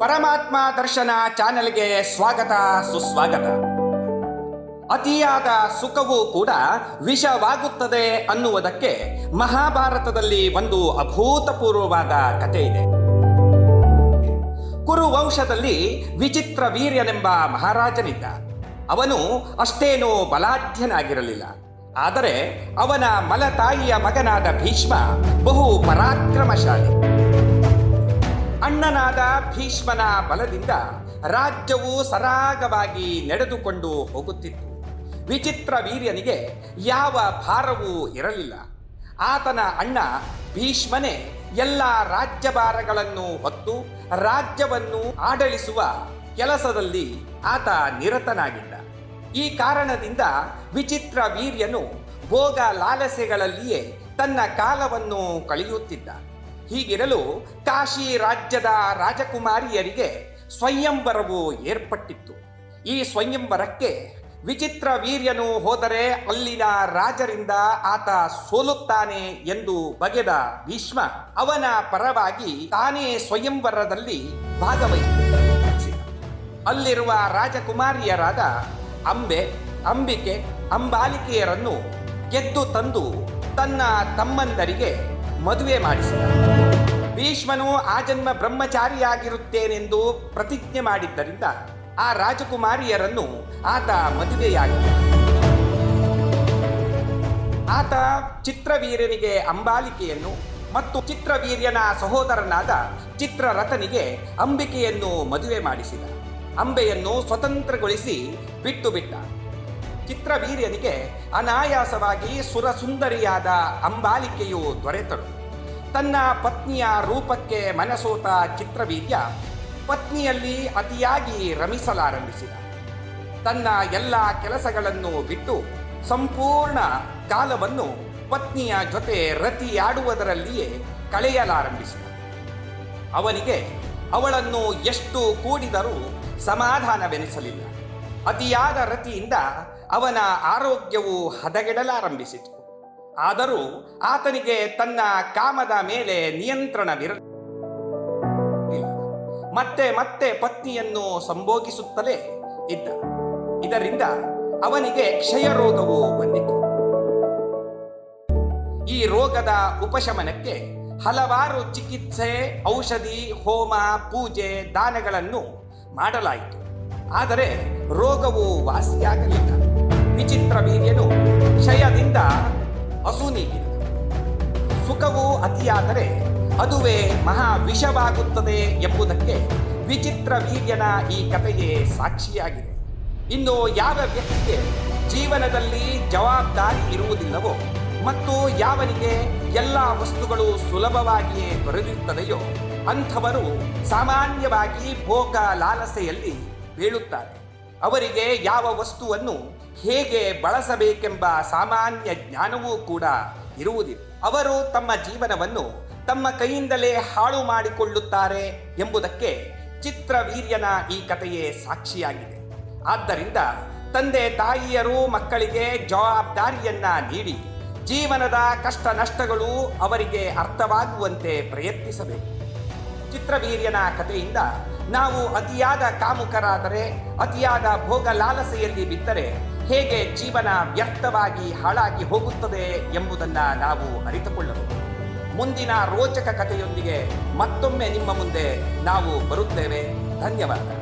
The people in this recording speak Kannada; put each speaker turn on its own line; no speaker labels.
ಪರಮಾತ್ಮ ದರ್ಶನ ಚಾನೆಲ್ಗೆ ಸ್ವಾಗತ ಸುಸ್ವಾಗತ. ಅತಿಯಾದ ಸುಖವೂ ಕೂಡ ವಿಷವಾಗುತ್ತದೆ ಅನ್ನುವುದಕ್ಕೆ ಮಹಾಭಾರತದಲ್ಲಿ ಒಂದು ಅಭೂತಪೂರ್ವವಾದ ಕಥೆ ಇದೆ. ಕುರುವಂಶದಲ್ಲಿ ವಿಚಿತ್ರ ವೀರ್ಯನೆಂಬ ಮಹಾರಾಜನಿದ್ದ. ಅವನು ಅಷ್ಟೇನೂ ಬಲಾಢ್ಯನಾಗಿರಲಿಲ್ಲ. ಆದರೆ ಅವನ ಮಲತಾಯಿಯ ಮಗನಾದ ಭೀಷ್ಮ ಬಹು ಪರಾಕ್ರಮಶಾಲಿ. ಅಣ್ಣನಾದ ಭೀಷ್ಮನ ಬಲದಿಂದ ರಾಜ್ಯವು ಸರಾಗವಾಗಿ ನಡೆದುಕೊಂಡು ಹೋಗುತ್ತಿತ್ತು. ವಿಚಿತ್ರ ವೀರ್ಯನಿಗೆ ಯಾವ ಭಾರವೂ ಇರಲಿಲ್ಲ. ಆತನ ಅಣ್ಣ ಭೀಷ್ಮನೇ ಎಲ್ಲ ರಾಜ್ಯಭಾರಗಳನ್ನು ಹೊತ್ತು ರಾಜ್ಯವನ್ನು ಆಡಳಿಸುವ ಕೆಲಸದಲ್ಲಿ ಆತ ನಿರತನಾಗಿದ್ದ. ಈ ಕಾರಣದಿಂದ ವಿಚಿತ್ರ ವೀರ್ಯನು ಭೋಗ ಲಾಲಸೆಗಳಲ್ಲಿಯೇ ತನ್ನ ಕಾಲವನ್ನು ಕಳೆಯುತ್ತಿದ್ದ. ಹೀಗಿರಲು ಕಾಶಿ ರಾಜ್ಯದ ರಾಜಕುಮಾರಿಯರಿಗೆ ಸ್ವಯಂವರವು ಏರ್ಪಟ್ಟಿತ್ತು. ಈ ಸ್ವಯಂವರಕ್ಕೆ ವಿಚಿತ್ರ ವೀರ್ಯನು ಹೋದರೆ ಅಲ್ಲಿನ ರಾಜರಿಂದ ಆತ ಸೋಲುತ್ತಾನೆ ಎಂದು ಬಗೆದ ಭೀಷ್ಮ ಅವನ ಪರವಾಗಿ ತಾನೇ ಸ್ವಯಂವರದಲ್ಲಿ ಭಾಗವಹಿಸಿದ. ಅಲ್ಲಿರುವ ರಾಜಕುಮಾರಿಯರಾದ ಅಂಬಿಕೆ, ಅಂಬಾಲಿಕೆಯರನ್ನು ಗೆದ್ದು ತಂದು ತನ್ನ ತಮ್ಮಂದರಿಗೆ ಮದುವೆ ಮಾಡಿಸಿದ. ಭೀಷ್ಮನು ಆಜನ್ಮ ಬ್ರಹ್ಮಚಾರಿಯಾಗಿರುತ್ತೇನೆಂದು ಪ್ರತಿಜ್ಞೆ ಮಾಡಿದ್ದರಿಂದ ಆ ರಾಜಕುಮಾರಿಯರನ್ನು ಆತ ಮದುವೆಯಾಗಿದ್ದ. ಆತ ಚಿತ್ರವೀರ್ಯನಿಗೆ ಅಂಬಾಲಿಕೆಯನ್ನು ಮತ್ತು ಚಿತ್ರವೀರ್ಯನ ಸಹೋದರನಾದ ಚಿತ್ರರಥನಿಗೆ ಅಂಬಿಕೆಯನ್ನು ಮದುವೆ ಮಾಡಿಸಿದ. ಅಂಬೆಯನ್ನು ಸ್ವತಂತ್ರಗೊಳಿಸಿ ಬಿಟ್ಟ. ಚಿತ್ರವೀರ್ಯನಿಗೆ ಅನಾಯಾಸವಾಗಿ ಸುರಸುಂದರಿಯಾದ ಅಂಬಾಲಿಕೆಯು ದೊರೆತಳು. ತನ್ನ ಪತ್ನಿಯ ರೂಪಕ್ಕೆ ಮನಸೋತ ಚಿತ್ರವೀರ್ಯ ಪತ್ನಿಯಲ್ಲಿ ಅತಿಯಾಗಿ ರಮಿಸಲಾರಂಭಿಸಿದ. ತನ್ನ ಎಲ್ಲ ಕೆಲಸಗಳನ್ನು ಬಿಟ್ಟು ಸಂಪೂರ್ಣ ಕಾಲವನ್ನು ಪತ್ನಿಯ ಜೊತೆ ರತಿಯಾಡುವುದರಲ್ಲಿಯೇ ಕಳೆಯಲಾರಂಭಿಸಿದ. ಅವನಿಗೆ ಅವಳನ್ನು ಎಷ್ಟು ಕೂಡಿದರೂ ಸಮಾಧಾನವೆನಿಸಲಿಲ್ಲ. ಅತಿಯಾದ ರತಿಯಿಂದ ಅವನ ಆರೋಗ್ಯವು ಹದಗೆಡಲಾರಂಭಿಸಿತು. ಆದರೂ ಆತನಿಗೆ ತನ್ನ ಕಾಮದ ಮೇಲೆ ನಿಯಂತ್ರಣವಿರಲಿಲ್ಲ. ಮತ್ತೆ ಮತ್ತೆ ಪತ್ನಿಯನ್ನು ಸಂಭೋಗಿಸುತ್ತಲೇ ಇದ್ದ. ಇದರಿಂದ ಅವನಿಗೆ ಕ್ಷಯ ರೋಗವು ಬಂದಿತು. ಈ ರೋಗದ ಉಪಶಮನಕ್ಕೆ ಹಲವಾರು ಚಿಕಿತ್ಸೆ, ಔಷಧಿ, ಹೋಮ, ಪೂಜೆ, ದಾನಗಳನ್ನು ಮಾಡಲಾಯಿತು. ಆದರೆ ರೋಗವು ವಾಸಿಯಾಗಲಿಲ್ಲ. ವಿಚಿತ್ರ ವೀರ್ಯನು ಕ್ಷಯದಿಂದ ಅಸುನೀಗಿದ. ಸುಖವು ಅತಿಯಾದರೆ ಅದುವೇ ಮಹಾ ವಿಷವಾಗುತ್ತದೆ ಎಂಬುದಕ್ಕೆ ವಿಚಿತ್ರ ವೀರ್ಯನ ಈ ಕಥೆಯೇ ಸಾಕ್ಷಿಯಾಗಿದೆ. ಇನ್ನು ಯಾವ ವ್ಯಕ್ತಿಗೆ ಜೀವನದಲ್ಲಿ ಜವಾಬ್ದಾರಿ ಇರುವುದಿಲ್ಲವೋ ಮತ್ತು ಯಾವನಿಗೆ ಎಲ್ಲ ವಸ್ತುಗಳು ಸುಲಭವಾಗಿಯೇ ದೊರೆಯುತ್ತದೆಯೋ ಅಂಥವರು ಸಾಮಾನ್ಯವಾಗಿ ಭೋಗ ಲಾಲಸೆಯಲ್ಲಿ ಬೀಳುತ್ತಾರೆ. ಅವರಿಗೆ ಯಾವ ವಸ್ತುವನ್ನು ಹೇಗೆ ಬಳಸಬೇಕೆಂಬ ಸಾಮಾನ್ಯ ಜ್ಞಾನವೂ ಕೂಡ ಇರುವುದಿಲ್ಲ. ಅವರು ತಮ್ಮ ಜೀವನವನ್ನು ತಮ್ಮ ಕೈಯಿಂದಲೇ ಹಾಳು ಮಾಡಿಕೊಳ್ಳುತ್ತಾರೆ ಎಂಬುದಕ್ಕೆ ಚಿತ್ರವೀರ್ಯನ ಈ ಕಥೆಯೇ ಸಾಕ್ಷಿಯಾಗಿದೆ. ಆದ್ದರಿಂದ ತಂದೆ ತಾಯಿಯರು ಮಕ್ಕಳಿಗೆ ಜವಾಬ್ದಾರಿಯನ್ನ ನೀಡಿ ಜೀವನದ ಕಷ್ಟ ನಷ್ಟಗಳು ಅವರಿಗೆ ಅರ್ಥವಾಗುವಂತೆ ಪ್ರಯತ್ನಿಸಬೇಕು. ಚಿತ್ರವೀರ್ಯನ ಕಥೆಯಿಂದ ನಾವು ಅತಿಯಾದ ಕಾಮುಕರಾದರೆ, ಅತಿಯಾದ ಭೋಗ ಲಾಲಸೆಯಲ್ಲಿ ಬಿದ್ದರೆ ಹೇಗೆ ಜೀವನ ವ್ಯರ್ಥವಾಗಿ ಹಾಳಾಗಿ ಹೋಗುತ್ತದೆ ಎಂಬುದನ್ನು ನಾವು ಅರಿತುಕೊಳ್ಳಬಹುದು. ಮುಂದಿನ ರೋಚಕ ಕಥೆಯೊಂದಿಗೆ ಮತ್ತೊಮ್ಮೆ ನಿಮ್ಮ ಮುಂದೆ ನಾವು ಬರುತ್ತೇವೆ. ಧನ್ಯವಾದ.